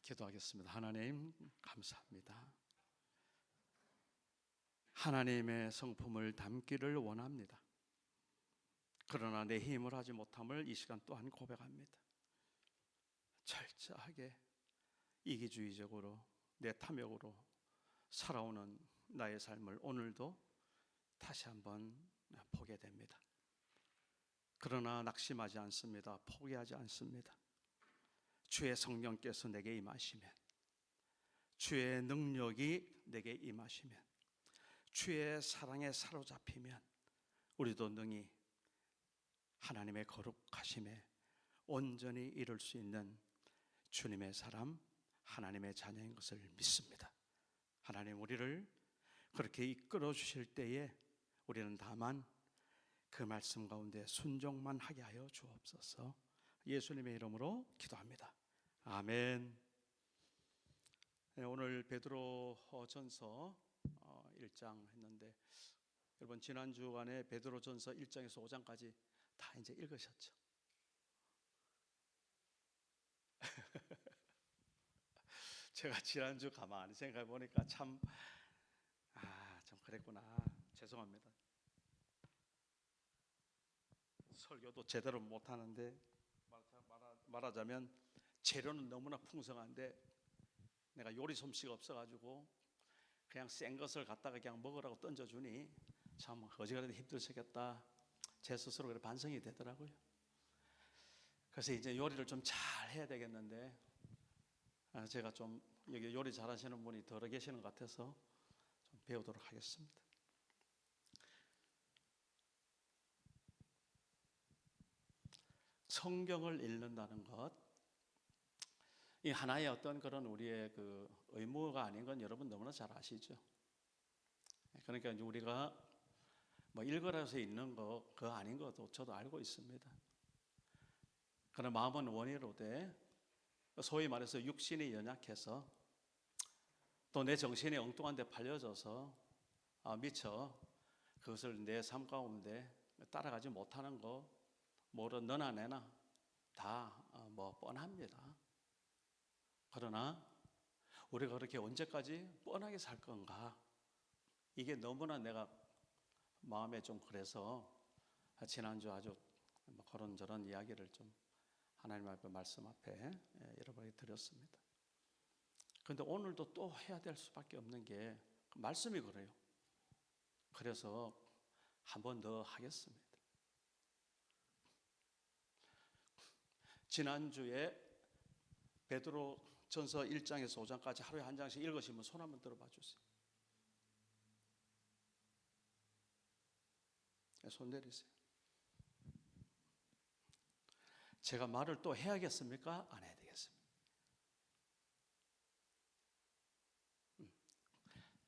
기도하겠습니다. 하나님 감사합니다. 하나님의 성품을 담기를 원합니다. 그러나 내 힘을 하지 못함을 이 시간 또한 고백합니다. 철저하게 이기주의적으로 내 탐욕으로 살아오는 나의 삶을 오늘도 다시 한번 보게 됩니다. 그러나 낙심하지 않습니다. 포기하지 않습니다. 주의 성령께서 내게 임하시면, 주의 능력이 내게 임하시면, 주의 사랑에 사로잡히면 우리도 능히 하나님의 거룩하심에 온전히 이룰 수 있는 주님의 사람, 하나님의 자녀인 것을 믿습니다. 하나님 우리를 그렇게 이끌어 주실 때에 우리는 다만 그 말씀 가운데 순종만 하게 하여 주옵소서. 예수님의 이름으로 기도합니다. 아멘. 오늘 베드로전서 1장 했는데, 여러분 지난 주간에 베드로전서 1장에서 5장까지 다 이제 읽으셨죠? 제가 지난주 가만히 생각해 보니까 참 그랬구나. 죄송합니다. 설교도 제대로 못하는데, 말하자면 재료는 너무나 풍성한데 내가 요리 솜씨가 없어가지고 그냥 센 것을 갖다가 그냥 먹으라고 던져주니 참 어지간하면 힘드시겠다, 제 스스로 그래 반성이 되더라고요. 그래서 이제 요리를 좀 잘 해야 되겠는데, 제가 좀 여기 요리 잘하시는 분이 덜어 계시는 것 같아서 좀 배우도록 하겠습니다. 성경을 읽는다는 것, 이 하나의 어떤 그런 우리의 그 의무가 아닌 건 여러분 너무나 잘 아시죠? 그러니까 이제 우리가 뭐 읽으라 해서 읽는 거 그거 아닌 것도 저도 알고 있습니다. 그러나 마음은 원이로되, 소위 말해서 육신이 연약해서 또 내 정신이 엉뚱한 데 팔려져서 미처 그것을 내 삶 가운데 따라가지 못하는 거 뭐로 너나 내나 다 뻔합니다. 그러나 우리가 그렇게 언제까지 뻔하게 살 건가, 이게 너무나 내가 마음에 좀 그래서 지난주 아주 그런저런 이야기를 좀 하나님 앞에 말씀 앞에 여러분에게 드렸습니다. 그런데 오늘도 또 해야 될 수밖에 없는 게 말씀이 그래요. 그래서 한 번 더 하겠습니다. 지난주에 베드로 전서 1장에서 5장까지 하루에 한 장씩 읽으시면 손 한번 들어봐 주세요. 손 내리세요. 제가 말을 또 해야겠습니까? 안 해야 되겠습니까?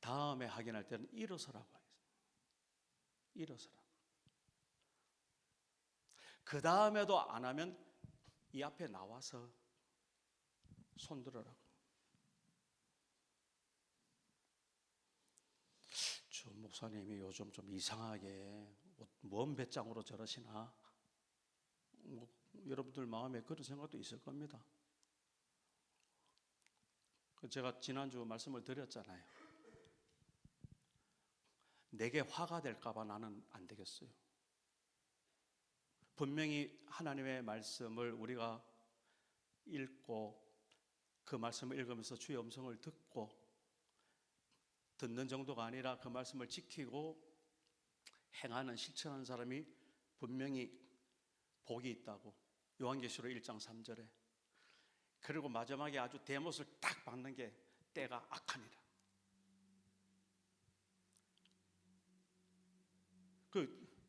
다음에 확인할 때는 일어서라고 하겠습니다. 일어서라고. 그 다음에도 안 하면 이 앞에 나와서 손 들어라고. 주 목사님이 요즘 좀 이상하게 먼 배짱으로 저러시나? 여러분들 마음에 그런 생각도 있을 겁니다. 제가 지난주 말씀을 드렸잖아요. 내게 화가 될까 봐 나는 안 되겠어요. 분명히 하나님의 말씀을 우리가 읽고 그 말씀을 읽으면서 주의 음성을 듣고, 듣는 정도가 아니라 그 말씀을 지키고 행하는, 실천하는 사람이 분명히 복이 있다고, 요한계시록 1장 3절에. 그리고 마지막에 아주 대못을 딱 박는 게 때가 악하니라.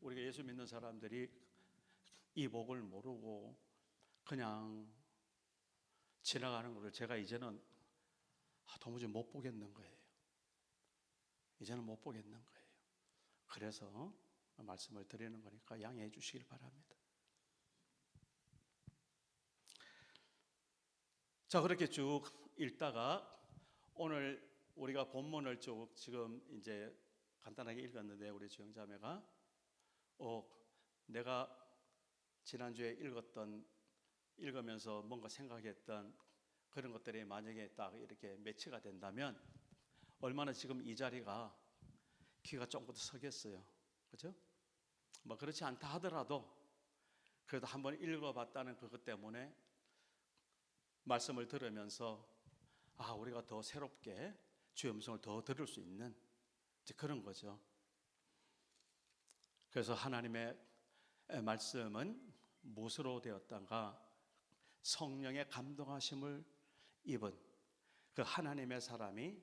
우리가 예수 믿는 사람들이 이 복을 모르고 그냥 지나가는 것을 제가 이제는 도무지 못 보겠는 거예요. 이제는 못 보겠는 거예요. 그래서 말씀을 드리는 거니까 양해해 주시길 바랍니다. 자, 그렇게 쭉 읽다가 오늘 우리가 본문을 쭉 지금 이제 간단하게 읽었는데, 우리 주영자매가 내가 지난주에 읽으면서 뭔가 생각했던 그런 것들이 만약에 딱 이렇게 매치가 된다면 얼마나 지금 이 자리가 귀가 쫑긋 서겠어요. 그죠? 뭐 그렇지 않다 하더라도 그래도 한번 읽어봤다는 그것 때문에 말씀을 들으면서 우리가 더 새롭게 주의 음성을 더 들을 수 있는 그런 거죠. 그래서 하나님의 말씀은 무엇으로 되었던가? 성령의 감동하심을 입은 그 하나님의 사람이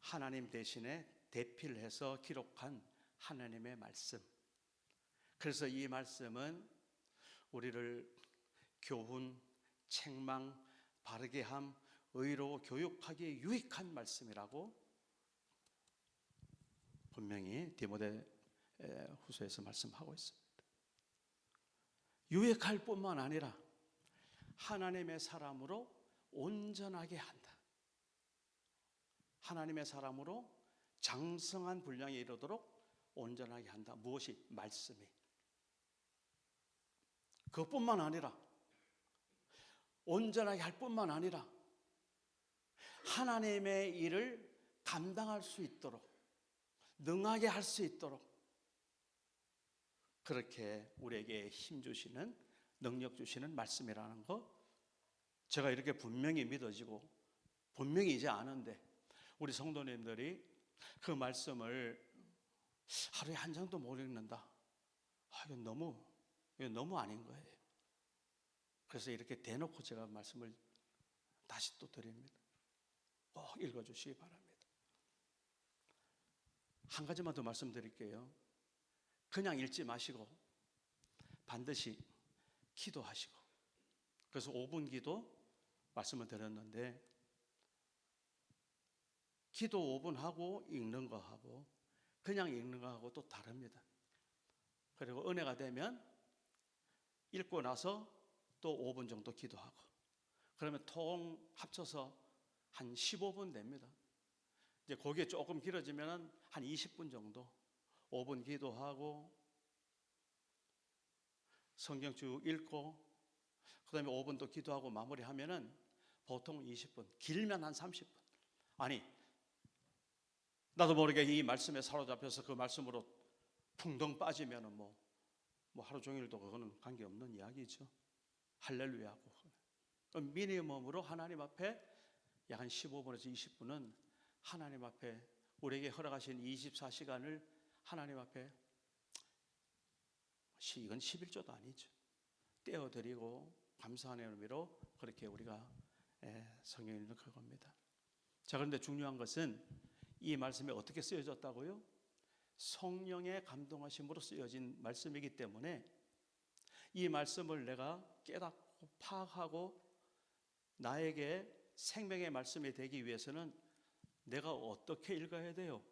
하나님 대신에 대필 해서 기록한 하나님의 말씀. 그래서 이 말씀은 우리를 교훈, 책망, 바르게 함, 의로 교육하기에 유익한 말씀이라고 분명히 디모데후서에서 말씀하고 있습니다. 유익할 뿐만 아니라 하나님의 사람으로 온전하게 한다. 하나님의 사람으로 장성한 분량에 이르도록 온전하게 한다. 무엇이? 말씀이. 그것뿐만 아니라 온전하게 할 뿐만 아니라 하나님의 일을 감당할 수 있도록, 능하게 할 수 있도록 그렇게 우리에게 힘 주시는, 능력 주시는 말씀이라는 거, 제가 이렇게 분명히 믿어지고 분명히 이제 아는데 우리 성도님들이 그 말씀을 하루에 한 장도 못 읽는다. 이건 너무 아닌 거예요. 그래서 이렇게 대놓고 제가 말씀을 다시 또 드립니다. 꼭 읽어주시기 바랍니다. 한 가지만 더 말씀드릴게요. 그냥 읽지 마시고 반드시 기도하시고, 그래서 5분 기도 말씀을 드렸는데, 기도 5분 하고 읽는 거 하고 그냥 읽는 거 하고 또 다릅니다. 그리고 은혜가 되면 읽고 나서 또 5분 정도 기도하고, 그러면 통 합쳐서 한 15분 됩니다. 이제 거기에 조금 길어지면 한 20분 정도, 5분 기도하고 성경 쭉 읽고 그 다음에 5분 또 기도하고 마무리하면은 보통 20분, 길면 한 30분. 아니, 나도 모르게 이 말씀에 사로잡혀서 그 말씀으로 풍덩 빠지면은 뭐 하루 종일도 그거는 관계없는 이야기죠. 할렐루야고. 미니멈으로 하나님 앞에 약 한 15분에서 20분은 하나님 앞에 우리에게 허락하신 24시간을 하나님 앞에, 이건 11조도 아니죠, 떼어드리고 감사하는 의미로 그렇게 우리가 성경에 있는 그겁니다. 자, 그런데 중요한 것은 이 말씀이 어떻게 쓰여졌다고요? 성령의 감동하심으로 쓰여진 말씀이기 때문에 이 말씀을 내가 깨닫고 파악하고 나에게 생명의 말씀이 되기 위해서는 내가 어떻게 읽어야 돼요?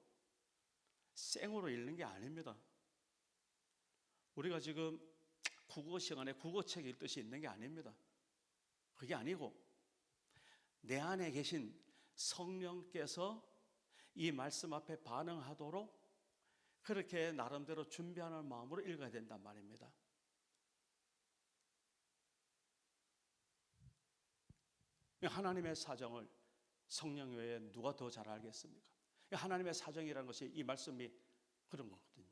생으로 읽는 게 아닙니다. 우리가 지금 국어 시간에 국어책 읽듯이 읽는 게 아닙니다. 그게 아니고 내 안에 계신 성령께서 이 말씀 앞에 반응하도록 그렇게 나름대로 준비하는 마음으로 읽어야 된단 말입니다. 하나님의 사정을 성령 외에 누가 더 잘 알겠습니까? 하나님의 사정이라는 것이 이 말씀이 그런 거거든요.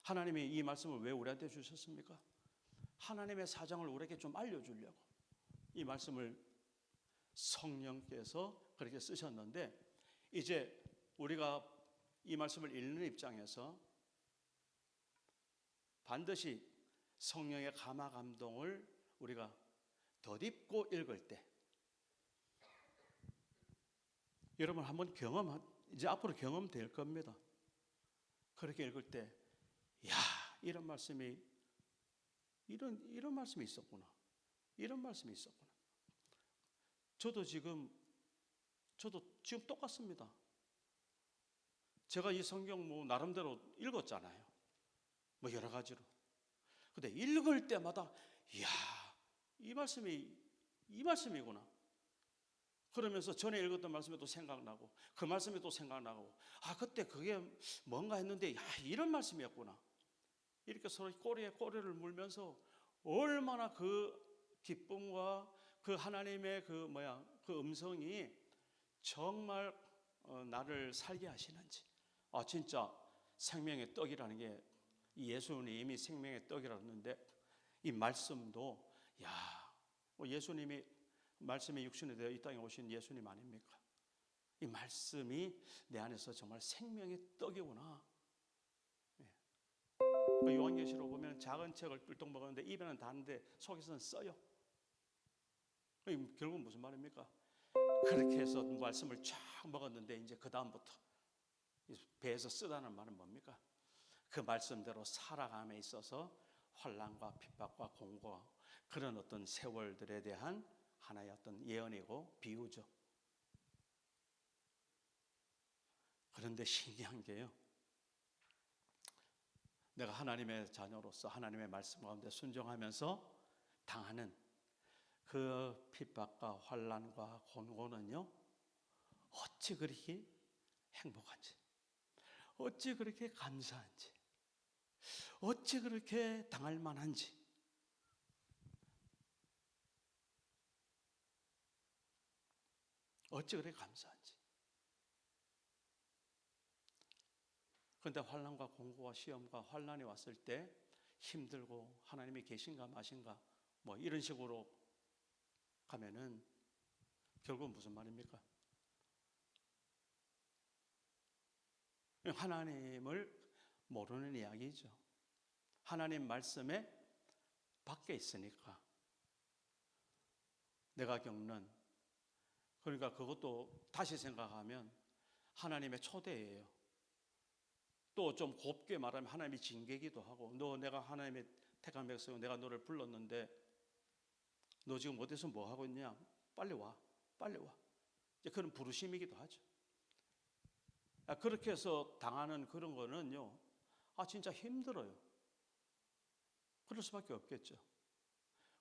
하나님이 이 말씀을 왜 우리한테 주셨습니까? 하나님의 사정을 우리에게 좀 알려주려고 이 말씀을 성령께서 그렇게 쓰셨는데, 이제 우리가 이 말씀을 읽는 입장에서 반드시 성령의 감화 감동을 우리가 덧입고 읽을 때, 여러분 한번 이제 앞으로 경험될 겁니다. 그렇게 읽을 때, 야, 이런 말씀이 있었구나. 이런 말씀이 있었구나. 저도 지금 똑같습니다. 제가 이 성경 나름대로 읽었잖아요. 여러 가지로. 근데 읽을 때마다, 이야, 이 말씀이구나. 그러면서 전에 읽었던 말씀이 또 생각나고, 그 말씀이 또 생각나고, 그때 그게 뭔가 했는데, 이런 말씀이었구나. 이렇게 서로 꼬리에 꼬리를 물면서 얼마나 그 기쁨과 그 하나님의 그 음성이 정말 나를 살게 하시는지. 진짜 생명의 떡이라는 게 예수님이 생명의 떡이라는데 이 말씀도 예수님이 말씀이 육신이 되어 이 땅에 오신 예수님 아닙니까? 이 말씀이 내 안에서 정말 생명의 떡이구나. 요한계시록 보면 작은 책을 뿔떡 먹었는데 입에는 단데 속에서는 써요. 결국은 무슨 말입니까? 그렇게 해서 말씀을 쫙 먹었는데 이제 그 다음부터 배에서 쓰다는 말은 뭡니까? 그 말씀대로 살아감에 있어서 환난과 핍박과 공고와 그런 어떤 세월들에 대한 하나의 어떤 예언이고 비유죠. 그런데 신기한 게요, 내가 하나님의 자녀로서 하나님의 말씀 가운데 순종하면서 당하는 그 핍박과 환난과 공고는요, 어찌 그렇게 행복한지, 어찌 그렇게 감사한지, 어찌 그렇게 당할 만한지. 어찌 그렇게 감사한지. 그런데 환난과 공고와 시험과 환난이 왔을 때 힘들고 하나님이 계신가 마신가 이런 식으로 가면은 결국은 무슨 말입니까? 하나님을 모르는 이야기죠. 하나님 말씀에 밖에 있으니까 내가 겪는, 그러니까 그것도 다시 생각하면 하나님의 초대예요. 또 좀 곱게 말하면 하나님이 징계기도 하고, 내가 하나님의 택한 백성, 내가 너를 불렀는데 너 지금 어디서 뭐 하고 있냐? 빨리 와, 빨리 와. 그런 부르심이기도 하죠. 그렇게 해서 당하는 그런 거는요, 진짜 힘들어요. 그럴 수밖에 없겠죠.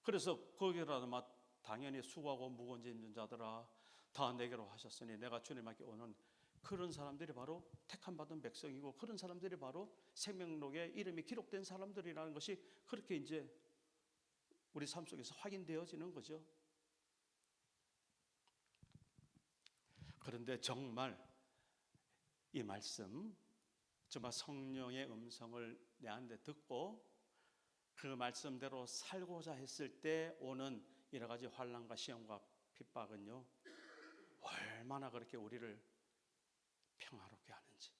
그래서 거기라도 당연히 수고하고 무거운 짐 있는 자들아 다 내게로 하셨으니 내가 주님께 오는 그런 사람들이 바로 택함 받은 백성이고, 그런 사람들이 바로 생명록에 이름이 기록된 사람들이라는 것이 그렇게 이제 우리 삶 속에서 확인되어지는 거죠. 그런데 정말 이 말씀, 정말 성령의 음성을 내 안에 듣고 그 말씀대로 살고자 했을 때 오는 여러 가지 환난과 시험과 핍박은요, 얼마나 그렇게 우리를 평화롭게 하는지,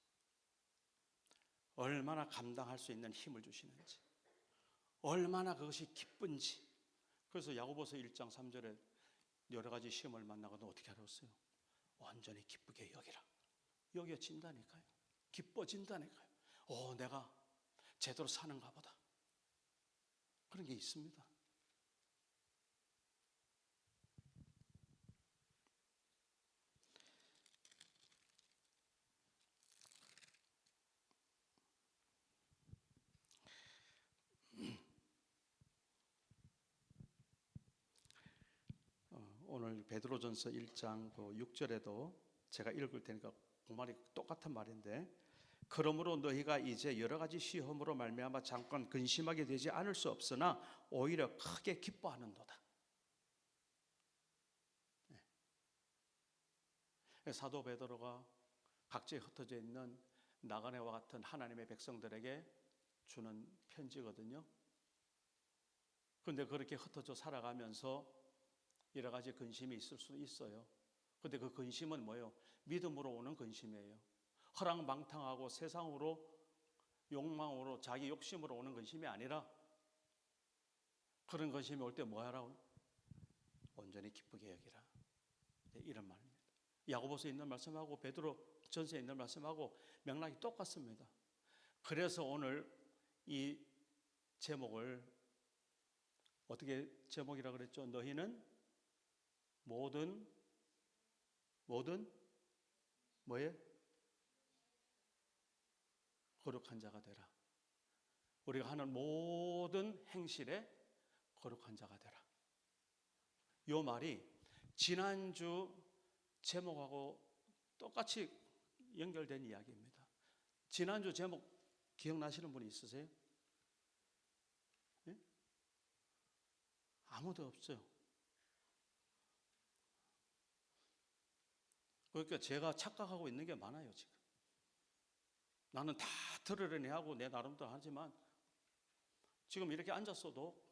얼마나 감당할 수 있는 힘을 주시는지, 얼마나 그것이 기쁜지. 그래서 야고보서 1장 3절에 여러 가지 시험을 만나고도 어떻게 하랬어요? 온전히 기쁘게 여기라. 여겨진다니까요. 기뻐진다니까요. 내가 제대로 사는가 보다. 그런 게 있습니다. 오늘 베드로전서 1장 6절에도 제가 읽을 테니까 그 말이 똑같은 말인데, 그러므로 너희가 이제 여러 가지 시험으로 말미암아 잠깐 근심하게 되지 않을 수 없으나 오히려 크게 기뻐하는도다. 사도 베드로가 각지에 흩어져 있는 나그네와 같은 하나님의 백성들에게 주는 편지거든요. 그런데 그렇게 흩어져 살아가면서 여러 가지 근심이 있을 수 있어요. 그런데 그 근심은 뭐예요? 믿음으로 오는 근심이에요. 허랑방탕하고 세상으로 욕망으로 자기 욕심으로 오는 근심이 아니라, 그런 근심이 올 때 뭐 하라고? 온전히 기쁘게 여기라. 이런 말입니다. 야고보서에 있는 말씀하고 베드로 전서에 있는 말씀하고 맥락이 똑같습니다. 그래서 오늘 이 제목을 어떻게 제목이라 그랬죠? 너희는 모든 뭐에? 거룩한 자가 되라. 우리가 하는 모든 행실에 거룩한 자가 되라. 이 말이 지난주 제목하고 똑같이 연결된 이야기입니다. 지난주 제목 기억나시는 분이 있으세요? 네? 아무도 없어요. 그러니까 제가 착각하고 있는 게 많아요, 지금. 나는 다 들으려니 하고 내 나름대로 하지만 지금 이렇게 앉았어도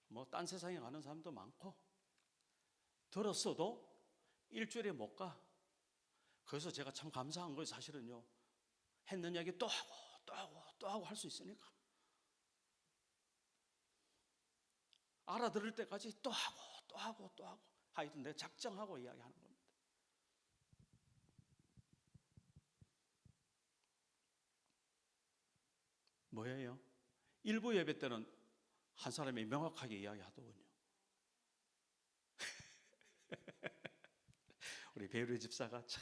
뭐 딴 세상에 가는 사람도 많고 들었어도 일주일에 못 가. 그래서 제가 참 감사한 거예요, 사실은요. 했는 이야기 또 하고 또 하고 또 하고 할 수 있으니까. 알아들을 때까지 또 하고 또 하고 또 하고 하여튼 내가 작정하고 이야기하는 겁니다. 뭐예요? 일부 예배 때는 한 사람이 명확하게 이야기하더군요. 우리 배우리 집사가 참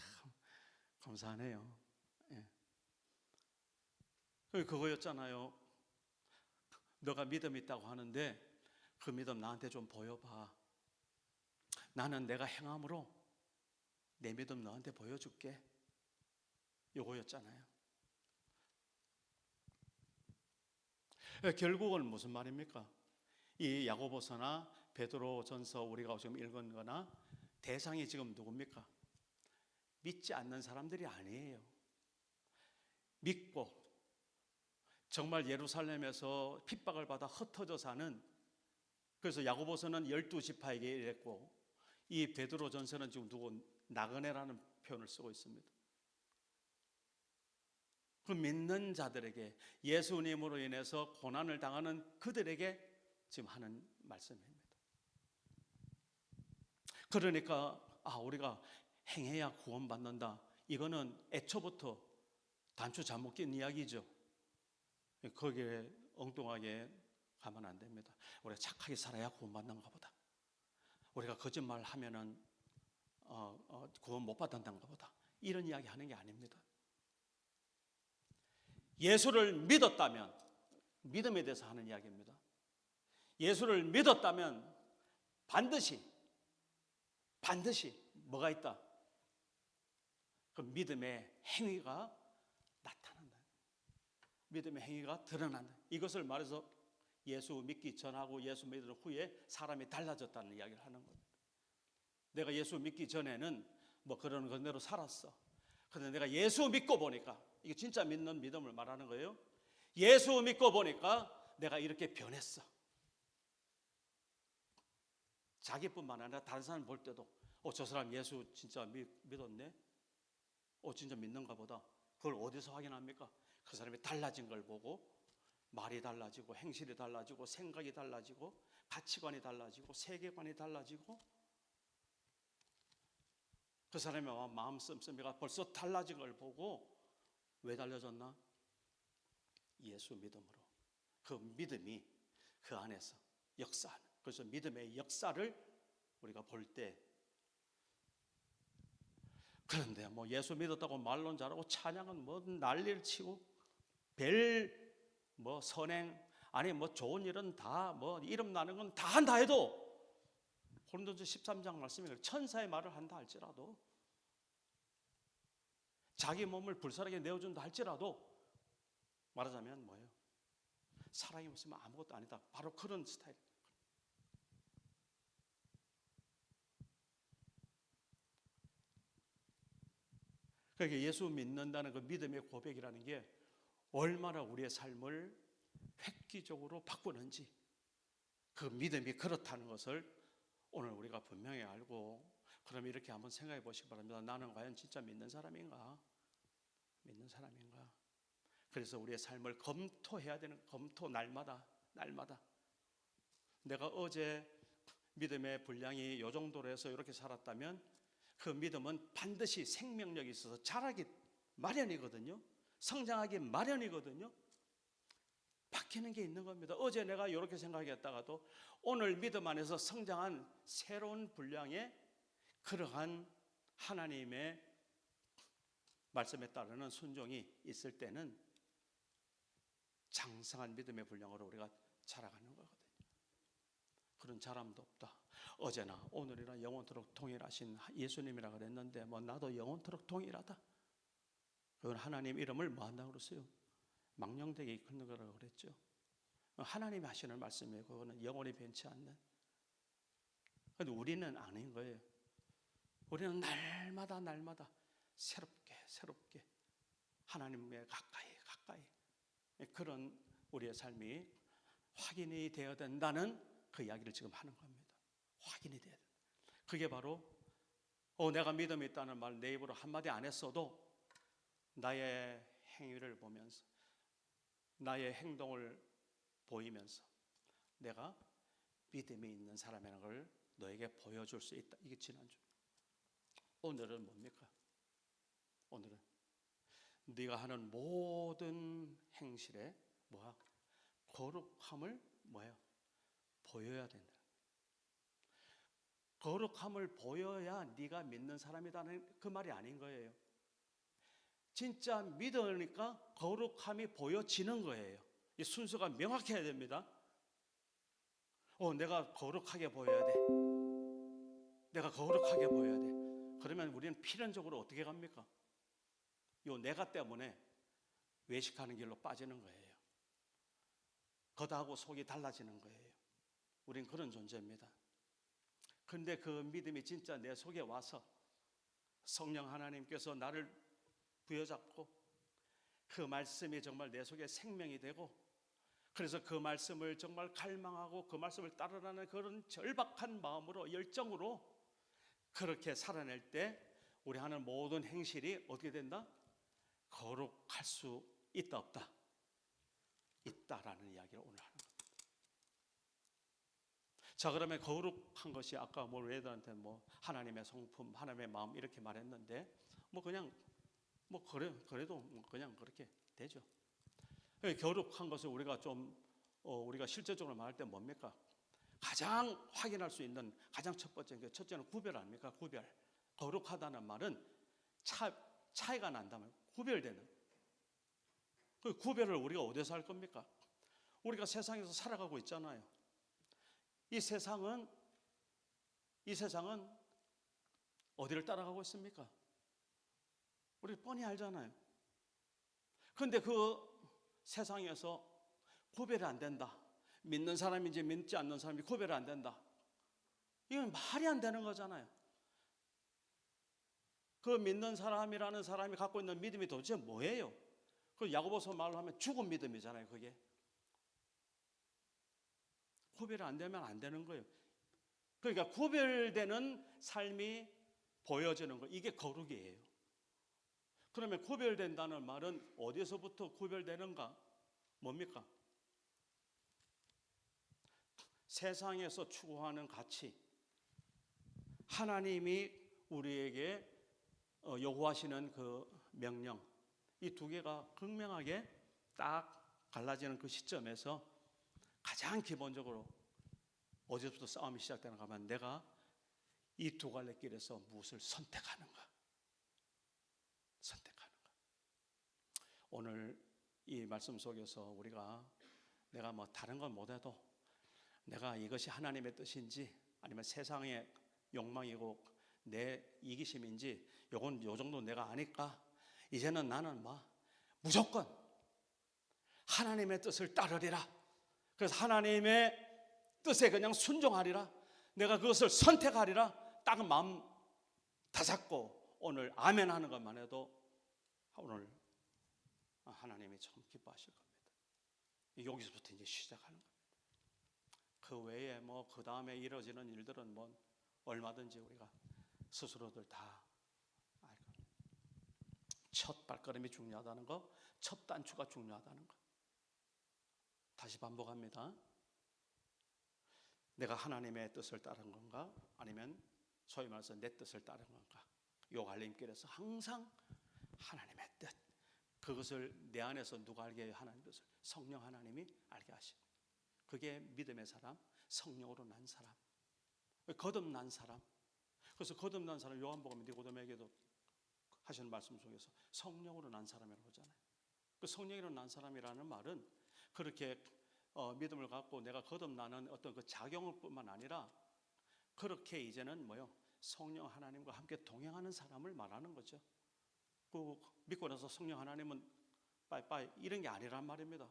감사하네요. 예. 그거였잖아요. 너가 믿음 있다고 하는데 그 믿음 나한테 좀 보여봐. 나는 내가 행함으로 내 믿음 너한테 보여줄게. 요거였잖아요. 결국은 무슨 말입니까? 이 야고보서나 베드로전서 우리가 지금 읽은 거나 대상이 지금 누굽니까? 믿지 않는 사람들이 아니에요. 믿고 정말 예루살렘에서 핍박을 받아 흩어져 사는, 그래서 야고보서는 12지파에게 이랬고 이 베드로전서는 지금 누구 나그네라는 표현을 쓰고 있습니다. 그 믿는 자들에게, 예수님으로 인해서 고난을 당하는 그들에게 지금 하는 말씀입니다. 그러니까 우리가 행해야 구원받는다, 이거는 애초부터 단추 잘못 낀 이야기죠. 거기에 엉뚱하게 가면 안 됩니다. 우리가 착하게 살아야 구원받는가 보다, 우리가 거짓말 하면은 구원 못 받는다는가 보다, 이런 이야기 하는 게 아닙니다. 예수를 믿었다면, 믿음에 대해서 하는 이야기입니다. 예수를 믿었다면 반드시 뭐가 있다? 그 믿음의 행위가 나타난다. 믿음의 행위가 드러난다. 이것을 말해서 예수 믿기 전하고 예수 믿은 후에 사람이 달라졌다는 이야기를 하는 겁니다. 내가 예수 믿기 전에는 뭐 그런 건대로 살았어. 그런데 내가 예수 믿고 보니까, 이게 진짜 믿는 믿음을 말하는 거예요. 예수 믿고 보니까 내가 이렇게 변했어. 자기뿐만 아니라 다른 사람 볼 때도 저 사람 예수 진짜 믿었네, 진짜 믿는가 보다. 그걸 어디서 확인합니까? 그 사람이 달라진 걸 보고, 말이 달라지고 행실이 달라지고 생각이 달라지고 가치관이 달라지고 세계관이 달라지고, 그 사람의 마음 씀씀이가 벌써 달라진 걸 보고, 왜 달라졌나? 예수 믿음으로. 그 믿음이 그 안에서 역사하는, 그래서 믿음의 역사를 우리가 볼 때, 그런데 뭐 예수 믿었다고 말론 잘하고 찬양은 뭐 난리를 치고 뭐 선행, 아니 뭐 좋은 일은 다 뭐 이름 나는 건 다 한다 해도, 고린도전서 13장 말씀에 천사의 말을 한다 할지라도, 자기 몸을 불사르게 내어준다 할지라도, 말하자면 뭐예요? 사랑이 없으면 아무것도 아니다. 바로 그런 스타일. 그러니까 예수 믿는다는 그 믿음의 고백이라는 게 얼마나 우리의 삶을 획기적으로 바꾸는지, 그 믿음이 그렇다는 것을 오늘 우리가 분명히 알고, 그럼 이렇게 한번 생각해 보시기 바랍니다. 나는 과연 진짜 믿는 사람인가? 믿는 사람인가? 그래서 우리의 삶을 검토해야 되는, 검토, 날마다 내가 어제 믿음의 분량이 요 정도로 해서 이렇게 살았다면 그 믿음은 반드시 생명력이 있어서 자라기 마련이거든요. 성장하기 마련이거든요. 바뀌는 게 있는 겁니다. 어제 내가 이렇게 생각했다가도 오늘 믿음 안에서 성장한 새로운 분량의 그러한 하나님의 말씀에 따르는 순종이 있을 때는 장성한 믿음의 분량으로 우리가 자라가는 거거든요. 그런 자람도 없다. 어제나 오늘이나 영원토록 동일하신 예수님이라 그랬는데 뭐 나도 영원토록 동일하다. 그건 하나님 이름을 뭐 한다고 그랬어요? 망령되게 이끄는 거라고 그랬죠. 하나님이 하시는 말씀이에요. 그거는 영원히 변치 않는. 그런데 우리는 아닌 거예요. 우리는 날마다 새롭게 하나님의 가까이 그런 우리의 삶이 확인이 되어야 된다는 그 이야기를 지금 하는 겁니다. 확인이 돼야 된다. 그게 바로 내가 믿음이 있다는 말 내 입으로 한마디 안 했어도 나의 행위를 보면서 나의 행동을 보이면서 내가 믿음이 있는 사람이라는 걸 너에게 보여줄 수 있다. 이게 지난주. 오늘은 뭡니까? 오늘은 네가 하는 모든 행실에 거룩함을 보여야 된다. 거룩함을 보여야 네가 믿는 사람이라는 그 말이 아닌 거예요. 진짜 믿으니까 거룩함이 보여지는 거예요. 이 순서가 명확해야 됩니다. 내가 거룩하게 보여야 돼. 내가 거룩하게 보여야 돼. 그러면 우리는 필연적으로 어떻게 갑니까? 요 내가 때문에 외식하는 길로 빠지는 거예요. 겉하고 속이 달라지는 거예요. 우린 그런 존재입니다. 근데 그 믿음이 진짜 내 속에 와서 성령 하나님께서 나를 부여잡고 그 말씀이 정말 내 속에 생명이 되고 그래서 그 말씀을 정말 갈망하고 그 말씀을 따르라는 그런 절박한 마음으로 열정으로 그렇게 살아낼 때 우리 하는 모든 행실이 어떻게 된다? 거룩할 수 있다 없다? 있다라는 이야기를 오늘 하는 겁니다. 자, 그러면 거룩한 것이 아까 우리들한테 하나님의 성품, 하나님의 마음 이렇게 말했는데 그래도 그냥 그렇게 되죠. 거룩한 것을 우리가 우리가 실제적으로 말할 때 뭡니까? 가장 확인할 수 있는 가장 첫째는 구별 아닙니까? 구별. 거룩하다는 말은 차이가 난다면 구별되는. 그 구별을 우리가 어디서 할 겁니까? 우리가 세상에서 살아가고 있잖아요. 이 세상은 어디를 따라가고 있습니까? 우리 뻔히 알잖아요. 그런데 그 세상에서 구별이 안 된다. 믿는 사람인지 믿지 않는 사람이 구별이 안 된다. 이건 말이 안 되는 거잖아요. 그 믿는 사람이라는 사람이 갖고 있는 믿음이 도대체 뭐예요? 그 야고보서 말로 하면 죽은 믿음이잖아요. 그게 구별이 안 되면 안 되는 거예요. 그러니까 구별되는 삶이 보여지는 거, 이게 거룩이에요. 그러면 구별된다는 말은 어디서부터 구별되는가? 뭡니까? 세상에서 추구하는 가치, 하나님이 우리에게 요구하시는 그 명령, 이 두 개가 극명하게 딱 갈라지는 그 시점에서 가장 기본적으로 어디서부터 싸움이 시작되는가 하면 내가 이 두 갈래 길에서 무엇을 선택하는가. 오늘 이 말씀 속에서 우리가 내가 다른 건 못해도 내가 이것이 하나님의 뜻인지 아니면 세상의 욕망이고 내 이기심인지 요 정도 내가 아니까 이제는 나는 무조건 하나님의 뜻을 따르리라. 그래서 하나님의 뜻에 그냥 순종하리라. 내가 그것을 선택하리라. 딱 마음 다잡고 오늘 아멘 하는 것만 해도 오늘 하나님이 참 기뻐하실 겁니다. 여기서부터 이제 시작하는 겁니다. 그 외에 그 다음에 이루어지는 일들은 얼마든지 우리가 스스로들 다 알 겁니다. 첫 발걸음이 중요하다는 거, 첫 단추가 중요하다는 거. 다시 반복합니다. 내가 하나님의 뜻을 따른 건가? 아니면 소위 말해서 내 뜻을 따른 건가? 요 갈림길에서 항상 하나님의 뜻, 그것을 내 안에서 누가 알게 해요? 하나님 뜻을 성령 하나님이 알게 하시고, 그게 믿음의 사람, 성령으로 난 사람, 거듭난 사람. 그래서 거듭난 사람, 요한복음 니고데모에게도 하시는 말씀 속에서 성령으로 난 사람이라고 하잖아요. 그 성령으로 난 사람이라는 말은 그렇게 믿음을 갖고 내가 거듭나는 어떤 그 작용을 뿐만 아니라 그렇게 이제는 성령 하나님과 함께 동행하는 사람을 말하는 거죠. 그 믿고 나서 성령 하나님은 빠이빠이 이런 게 아니란 말입니다.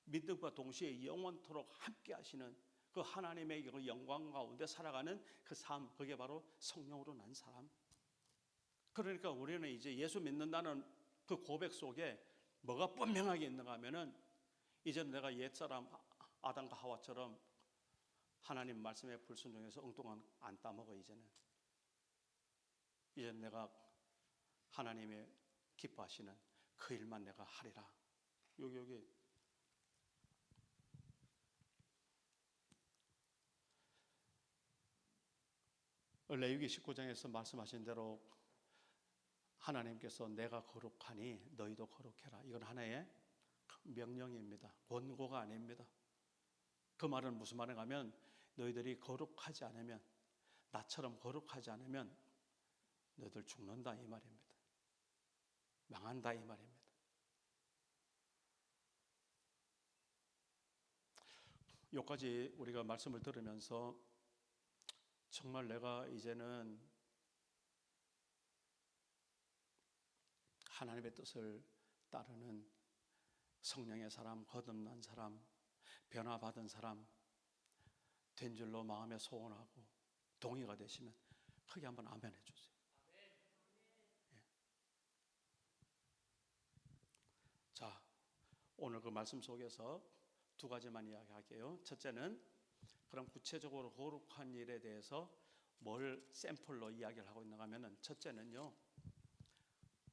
믿음과 동시에 영원토록 함께 하시는 그 하나님의 그 영광 가운데 살아가는 그 삶, 그게 바로 성령으로 난 사람. 그러니까 우리는 이제 예수 믿는다는 그 고백 속에 뭐가 분명하게 있는가 하면은, 이제 내가 옛사람 아담과 하와처럼 하나님 말씀에 불순종해서 엉뚱한 안 따먹어. 이제 내가 하나님의 기뻐하시는 그 일만 내가 하리라. 여기 레위기 19장에서 말씀하신 대로 하나님께서 내가 거룩하니 너희도 거룩해라. 이건 하나의 명령입니다. 권고가 아닙니다. 그 말은 무슨 말인가 하면, 너희들이 거룩하지 않으면, 나처럼 거룩하지 않으면 너희들 죽는다 이 말입니다. 망한다 이 말입니다. 여기까지 우리가 말씀을 들으면서 정말 내가 이제는 하나님의 뜻을 따르는 성령의 사람, 거듭난 사람, 변화받은 사람 된 줄로 마음에 소원하고 동의가 되시면 크게 한번 아멘 해주세요. 예. 자, 오늘 그 말씀 속에서 두 가지만 이야기할게요. 첫째는, 그럼 구체적으로 거룩한 일에 대해서 뭘 샘플로 이야기를 하고 있는가 하면은, 첫째는요,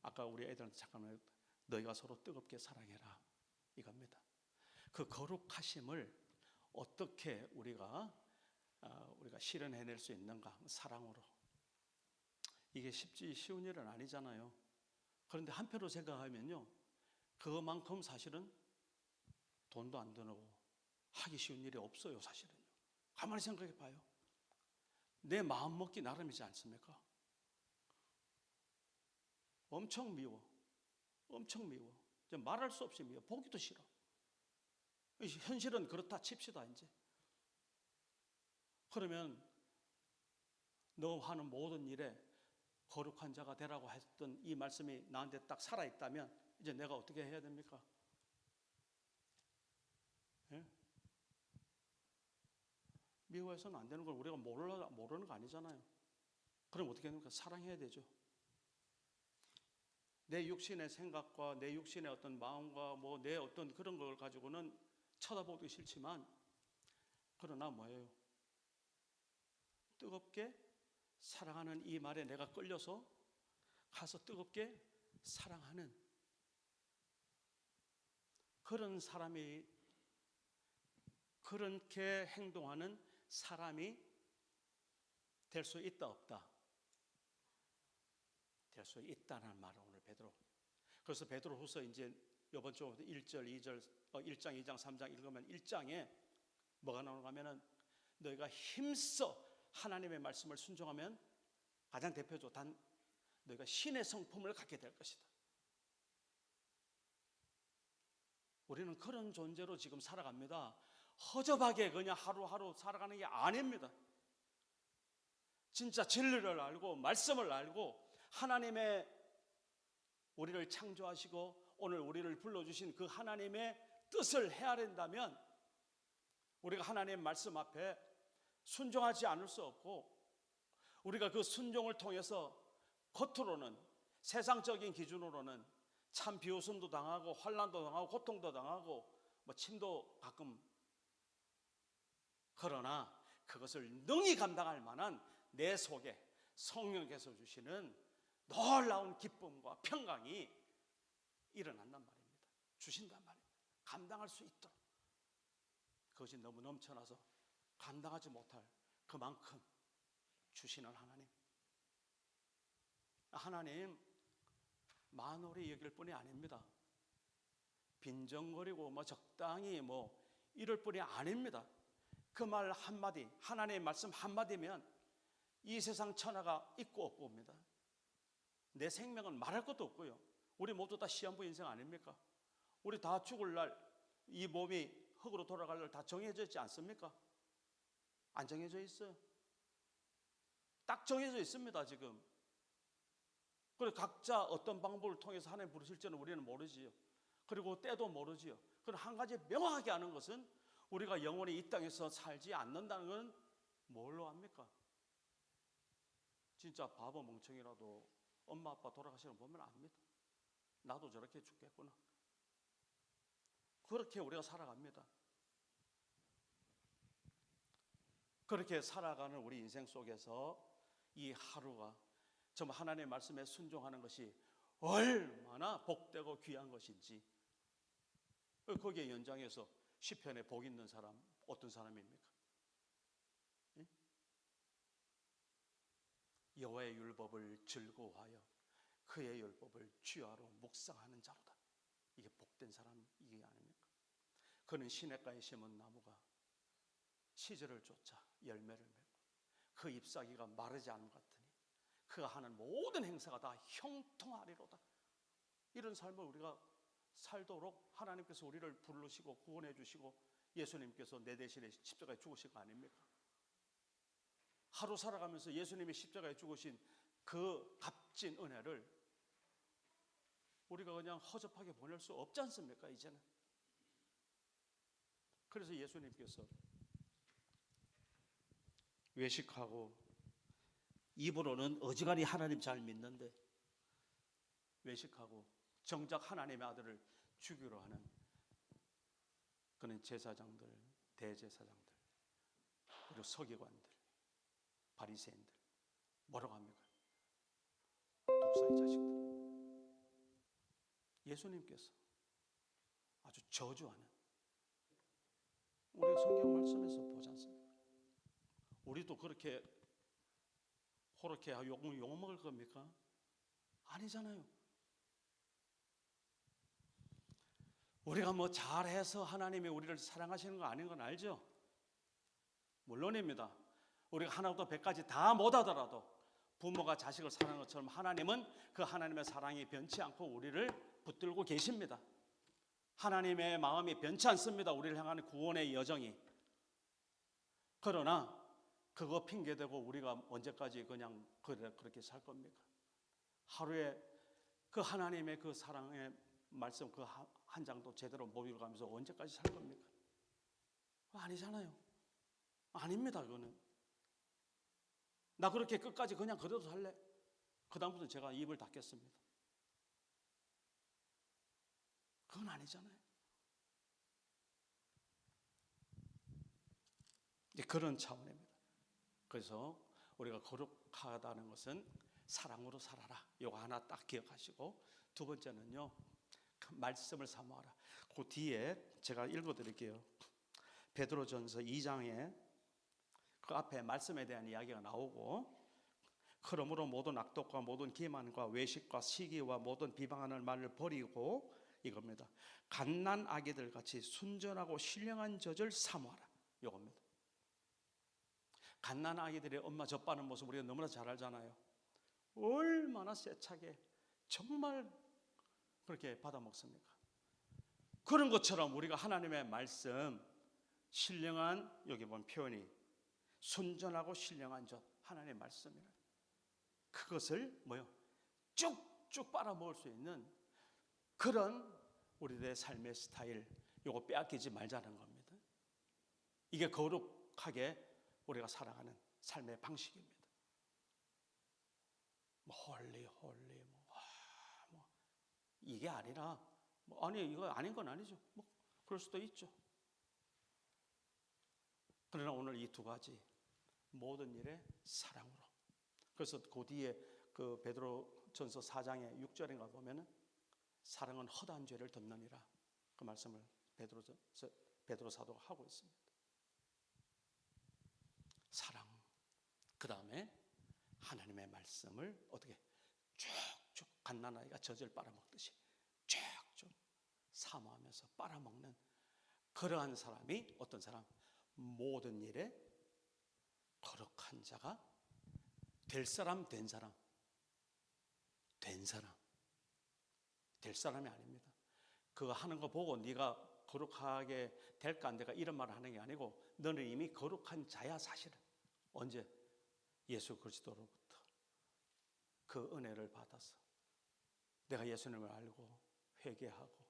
아까 우리 애들한테 잠깐 너희가 서로 뜨겁게 사랑해라 이겁니다. 그 거룩하심을 어떻게 우리가 실현해낼 수 있는가? 사랑으로. 이게 쉬운 일은 아니잖아요. 그런데 한편으로 생각하면요, 그만큼 사실은 돈도 안 드는 하기 쉬운 일이 없어요. 사실은요. 가만히 생각해 봐요. 내 마음 먹기 나름이지 않습니까? 엄청 미워. 엄청 미워. 말할 수 없이 미워. 보기도 싫어. 현실은 그렇다 칩시다 이제. 그러면 너 하는 모든 일에 거룩한 자가 되라고 했던 이 말씀이 나한테 딱 살아있다면 이제 내가 어떻게 해야 됩니까? 예? 미워해서는 안 되는 걸 우리가 모르는 거 아니잖아요. 그럼 어떻게 됩니까? 사랑해야 되죠. 내 육신의 생각과 내 육신의 어떤 마음과 뭐 내 어떤 그런 걸 가지고는 쳐다보기 싫지만, 그러나 뭐예요? 뜨겁게 사랑하는 이 말에 내가 끌려서 가서 뜨겁게 사랑하는 그런 사람이, 그렇게 행동하는 사람이 될 수 있다 없다? 될 수 있다는 말을 오늘 베드로. 그래서 베드로후서 이제 이번 주부터 1절, 2절, 1장, 2장, 3장 읽으면 1장에 뭐가 나오는가 하면은, 너희가 힘써 하나님의 말씀을 순종하면, 가장 대표적으로 너희가 신의 성품을 갖게 될 것이다. 우리는 그런 존재로 지금 살아갑니다. 허접하게 그냥 하루하루 살아가는 게 아닙니다. 진짜 진리를 알고 말씀을 알고 하나님의 우리를 창조하시고 오늘 우리를 불러주신 그 하나님의 뜻을 헤아린다면, 우리가 하나님의 말씀 앞에 순종하지 않을 수 없고, 우리가 그 순종을 통해서 겉으로는 세상적인 기준으로는 참 비웃음도 당하고 환난도 당하고 고통도 당하고 뭐 침도 가끔, 그러나 그것을 능히 감당할 만한 내 속에 성령께서 주시는 놀라운 기쁨과 평강이 일어난단 말입니다. 주신단 말입니다. 감당할 수 있도록. 그것이 너무 넘쳐나서 감당하지 못할 그만큼 주시는 하나님. 하나님 만홀히 여길 뿐이 아닙니다. 빈정거리고 뭐 적당히 뭐 이럴 뿐이 아닙니다. 그 말 한마디, 하나님의 말씀 한마디면 이 세상 천하가 있고 없고입니다. 내 생명은 말할 것도 없고요. 우리 모두 다 시한부 인생 아닙니까? 우리 다 죽을 날, 이 몸이 흙으로 돌아갈 날 다 정해져 있지 않습니까? 안 정해져 있어요. 딱 정해져 있습니다 지금. 그리고 각자 어떤 방법을 통해서 하나님 부르실지는 우리는 모르지요. 그리고 때도 모르지요. 그럼 한 가지 명확하게 아는 것은, 우리가 영원히 이 땅에서 살지 않는다는 건 뭘로 압니까? 진짜 바보 멍청이라도 엄마 아빠 돌아가시는 거 보면 압니다. 나도 저렇게 죽겠구나. 그렇게 우리가 살아갑니다. 그렇게 살아가는 우리 인생 속에서 이 하루가 정말 하나님의 말씀에 순종하는 것이 얼마나 복되고 귀한 것인지, 거기에 연장해서 시편에 복 있는 사람 어떤 사람입니까? 예? 여호와의 율법을 즐거워하여 그의 율법을 주야로 묵상하는 자로다. 이게 복된 사람 이게 아닙니까? 그는 시냇가에 심은 나무가 시절을 쫓아 열매를 맺고 그 잎사귀가 마르지 않음 같으니 그가 하는 모든 행사가 다 형통하리로다. 이런 삶을 우리가 살도록 하나님께서 우리를 부르시고 구원해 주시고 예수님께서 내 대신에 십자가에 죽으신 거 아닙니까? 하루 살아가면서 예수님이 십자가에 죽으신 그 값진 은혜를 우리가 그냥 허접하게 보낼 수 없지 않습니까? 이제는. 그래서 예수님께서 외식하고 입으로는 어지간히 하나님 잘 믿는데 외식하고 정작 하나님의 아들을 죽이려 하는 그는 제사장들, 대제사장들, 그리고 서기관들, 바리새인들 뭐라고 합니까? 독사의 자식들. 예수님께서 아주 저주하는, 우리 성경 말씀에서 보지 않습니까? 우리도 그렇게 욕 먹을 겁니까? 아니잖아요. 우리가 뭐 잘해서 하나님이 우리를 사랑하시는 거 아닌 건 알죠? 물론입니다. 우리가 하나부터 100까지 다 못하더라도 부모가 자식을 사랑하는 것처럼 하나님은 그 하나님의 사랑이 변치 않고 우리를 붙들고 계십니다. 하나님의 마음이 변치 않습니다. 우리를 향하는 구원의 여정이. 그러나 그거 핑계대고 우리가 언제까지 그냥 그렇게 살 겁니까? 하루에 그 하나님의 그 사랑의 말씀 그 한 장도 제대로 못 읽어가면서 언제까지 살 겁니까? 아니잖아요. 아닙니다. 그거는. 나 그렇게 끝까지 그냥 그대로 살래? 그 다음부터 제가 입을 닫겠습니다. 그건 아니잖아요. 이제 그런 차원입니다. 그래서 우리가 거룩하다는 것은 사랑으로 살아라. 이거 하나 딱 기억하시고, 두 번째는요, 그 말씀을 사모하라. 그 뒤에 제가 읽어드릴게요. 베드로전서 2장에 그 앞에 말씀에 대한 이야기가 나오고, 그러므로 모든 악독과 모든 기만과 외식과 시기와 모든 비방하는 말을 버리고, 이겁니다. 갓난 아기들 같이 순전하고 신령한 젖을 사모하라. 이겁니다. 갓난 아기들의 엄마 젖바는 모습 우리가 너무나 잘 알잖아요. 얼마나 세차게 정말 그렇게 받아 먹습니까? 그런 것처럼 우리가 하나님의 말씀, 신령한, 여기 보면 표현이 순전하고 신령한 젖, 하나님의 말씀이라. 그것을 뭐요? 쭉쭉 빨아먹을 수 있는 그런 우리들의 삶의 스타일, 이거 빼앗기지 말자는 겁니다. 이게 거룩하게 우리가 살아가는 삶의 방식입니다. 뭐 홀리 뭐 이게 아니라 아니 이거 아닌 건 아니죠. 뭐 그럴 수도 있죠. 그러나 오늘 이 두 가지 모든 일에 사랑으로. 그래서 그 뒤에 그 베드로전서 4장의 6절인가 보면은 사랑은 허다한 죄를 덮느니라, 그 말씀을 베드로 사도가 하고 있습니다. 사랑. 그 다음에 하나님의 말씀을 어떻게 쭉쭉 갓난아이가 젖을 빨아먹듯이 쭉쭉 사모하면서 빨아먹는 그러한 사람이 어떤 사람? 모든 일에 거룩한 자가 될 사람, 된 사람. 될 사람이 아닙니다. 그거 하는 거 보고 네가 거룩하게 될까 안 될까 이런 말을 하는 게 아니고, 너는 이미 거룩한 자야. 사실은 언제? 예수 그리스도로부터 그 은혜를 받아서 내가 예수님을 알고 회개하고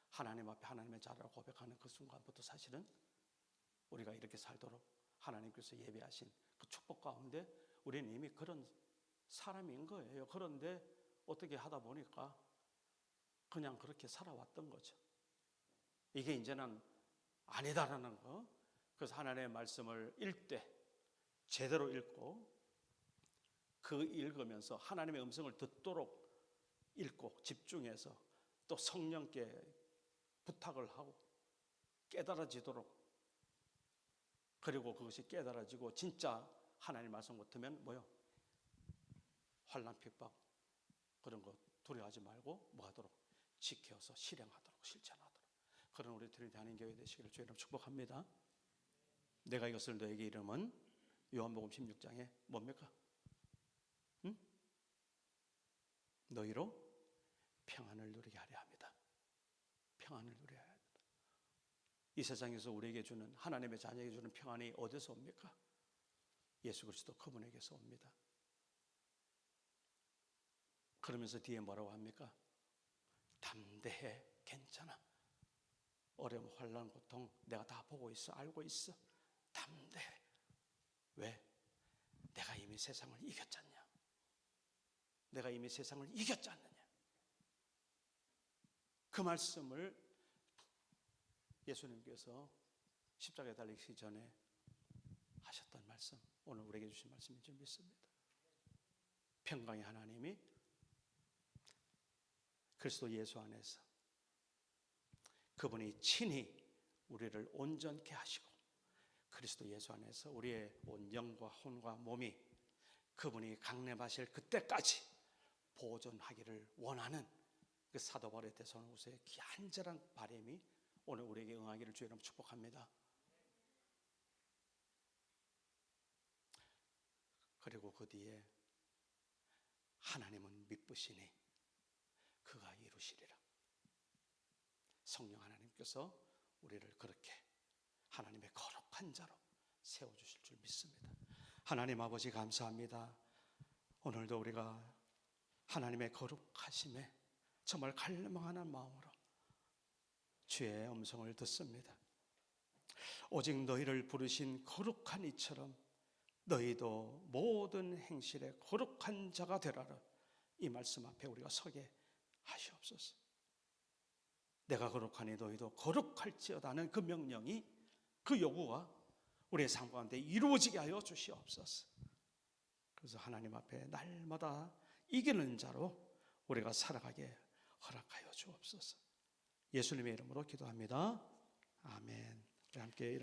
하나님 앞에 하나님의 자라고 고백하는 그 순간부터 사실은 우리가 이렇게 살도록 하나님께서 예배하신 그 축복 가운데 우리는 이미 그런 사람인 거예요. 그런데 어떻게 하다 보니까 그냥 그렇게 살아왔던 거죠. 이게 이제는 아니다라는 거. 그래서 하나님의 말씀을 읽되 제대로 읽고 그 읽으면서 하나님의 음성을 듣도록 읽고 집중해서 또 성령께 부탁을 하고 깨달아지도록, 그리고 그것이 깨달아지고 진짜 하나님 말씀 같으면 뭐요? 환난 핍박 그런 거 두려워하지 말고 뭐 하도록? 지켜서 실행하도록, 실천하도록 그런 우리 트리니티 한인교회 되시기를 주의 이름 축복합니다. 내가 이것을 너에게 이름은 요한복음 16장에 뭡니까? 응? 너희로 평안을 누리게 하려 합니다. 평안을 누려야 합니다. 이 세상에서 우리에게 주는, 하나님의 자녀에게 주는 평안이 어디서 옵니까? 예수 그리스도 그분에게서 옵니다. 그러면서 뒤에 뭐라고 합니까? 담대해, 괜찮아. 어려움, 환난, 고통 내가 다 보고 있어, 알고 있어. 담대해. 왜? 내가 이미 세상을 이겼지 않냐? 내가 이미 세상을 이겼지 않느냐? 그 말씀을 예수님께서 십자가에 달리기 전에 하셨던 말씀, 오늘 우리에게 주신 말씀인 줄 믿습니다. 평강의 하나님이 그리스도 예수 안에서 그분이 친히 우리를 온전케 하시고 그리스도 예수 안에서 우리의 온 영과 혼과 몸이 그분이 강림하실 그때까지 보존하기를 원하는 그 사도 바울의 데살로니가서의 간절한 바람이 오늘 우리에게 응하기를 주의 이름으로 축복합니다. 그리고 그 뒤에 하나님은 미쁘시니 그가 이루시리라. 성령 하나님께서 우리를 그렇게 하나님의 거룩한 자로 세워주실 줄 믿습니다. 하나님 아버지 감사합니다. 오늘도 우리가 하나님의 거룩하심에 정말 갈망하는 마음으로 주의 음성을 듣습니다. 오직 너희를 부르신 거룩한 이처럼 너희도 모든 행실에 거룩한 자가 되라라. 이 말씀 앞에 우리가 서게 하시옵소서. 내가 거룩하니 너희도 거룩할지어다는 그 명령이, 그 요구가 우리의 삶 가운데 이루어지게 하여 주시옵소서. 그래서 하나님 앞에 날마다 이기는 자로 우리가 살아가게 허락하여 주옵소서. 예수님의 이름으로 기도합니다. 아멘. 함께